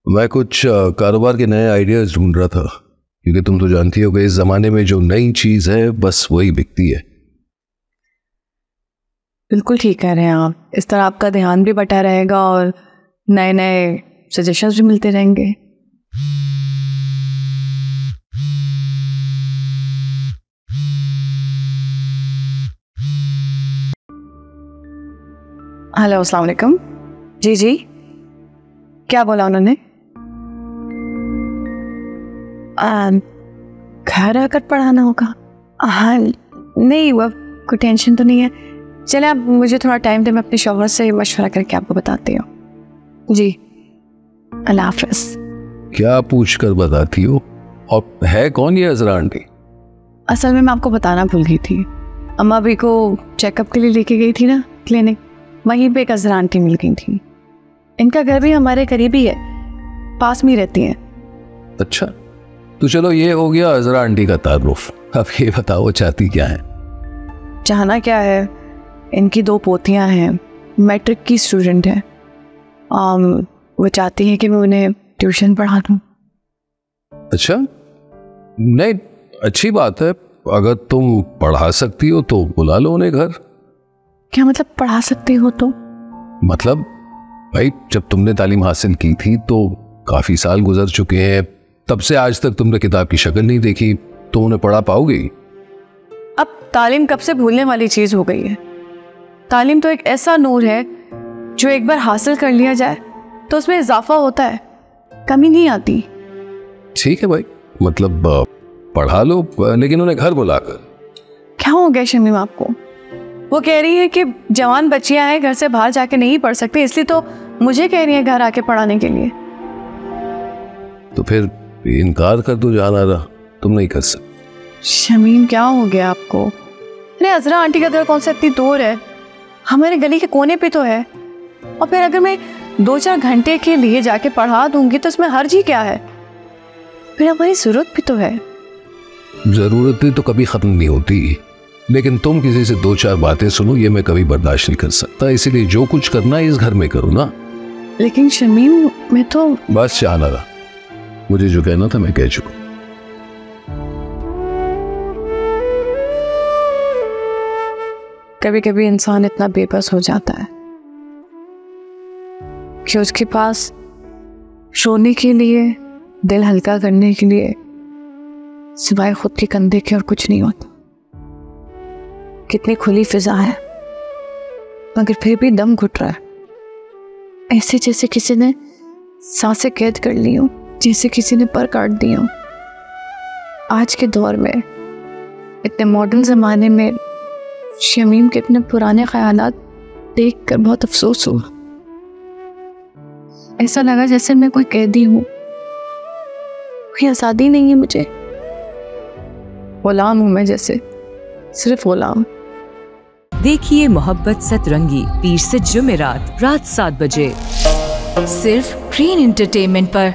मैं कुछ कारोबार के नए आइडियाज ढूंढ रहा था, क्योंकि तुम तो जानती हो कि इस जमाने में जो नई चीज है बस वही बिकती है। बिल्कुल ठीक कह रहे हैं आप। इस तरह आपका ध्यान भी बटा रहेगा और नए नए सजेशंस भी मिलते रहेंगे। हेलो, अस्सलाम वालेकुम। जी जी, क्या बोला उन्होंने? घर आकर पढ़ाना होगा? हाँ नहीं, वो कोई टेंशन तो नहीं है। चले आप मुझे थोड़ा टाइम दे, मैं अपने शौहर से मशवरा करके आपको बताती हूँ। जी, अल्लाह हाफ़िज़। क्या पूछ कर बताती हो? और है कौन ये अजरा आंटी? असल में मैं आपको बताना भूल गई थी। अम्मा भी को चेकअप के लिए लेके गई थी ना क्लिनिक, वहीं पे एक अजरा आंटी मिल गई थी। इनका घर भी हमारे करीब ही है, पास में ही रहती हैं। अच्छा, तो चलो ये हो गया अजरा आंटी का तारुफ। अब ये बताओ चाहती क्या है? चाहना क्या है, इनकी 2 पोतियां हैं, मैट्रिक की स्टूडेंट हैं। वो चाहती हैं कि मैं उन्हें ट्यूशन पढ़ा दूँ। अच्छा, नहीं अच्छी बात है। अगर तुम पढ़ा सकती हो तो बुला लो उन्हें घर। क्या मतलब पढ़ा सकती हो तो? मतलब भाई, जब तुमने तालीम हासिल की थी तो काफी साल गुजर चुके हैं, तब से आज तक तुमने किताब की शक्ल नहीं देखी, तो उन्हें पढ़ा पाओगी? अब तालीम कब से भूलने वाली चीज हो गई है। तालीम तो एक ऐसा नूर है जो एक बार हासिल कर लिया जाए तो उसमें इजाफा होता है, कमी नहीं आती। ठीक है भाई, मतलब पढ़ा लो, लेकिन उन्हें घर बुलाकर। क्या हो गया शमीम आपको? वो कह रही है कि जवान बच्चियां हैं, घर से बाहर जाके नहीं पढ़ सकती, इसलिए तो मुझे कह रही है घर आके पढ़ाने के लिए। तो फिर इनकार कर दो, जाना रहा, तुम नहीं कर सकते। शमीम क्या हो गया आपको? अरे अजरा आंटी का घर कौन सा इतनी दूर है, हमारे गली के कोने पे तो है। और फिर अगर मैं 2-4 घंटे के लिए जाके पढ़ा दूंगी तो इसमें हर्ज ही क्या है? फिर हमारी जरूरत भी तो है। जरूरतें तो कभी खत्म नहीं होती, लेकिन तुम किसी से 2-4 बातें सुनो, ये मैं कभी बर्दाश्त नहीं कर सकता। इसीलिए जो कुछ करना है इस घर में करो ना। लेकिन शमीम मैं तो बस जाना रहा, मुझे जो कहना था मैं कह चुका। कभी कभी इंसान इतना बेबस हो जाता है कि उसके पास रोने के लिए, दिल हल्का करने के लिए सिवाय खुद के कंधे के और कुछ नहीं होता। कितनी खुली फिजा है, मगर फिर भी दम घुट रहा है, ऐसे जैसे किसी ने सांसें कैद कर ली हो, जैसे किसी ने पर काट दी हो। आज के दौर में, इतने मॉडर्न ज़माने में शमीम के इतने पुराने ख्यालात देखकर बहुत अफसोस हुआ। ऐसा लगा जैसे मैं कोई कैदी हूँ, कोई आज़ादी नहीं है मुझे। गुलाम हूँ मैं, जैसे सिर्फ गुलाम। देखिए मोहब्बत सतरंगी पीर से जुमेरात रात 7 बजे सिर्फ ग्रीन एंटरटेनमेंट पर।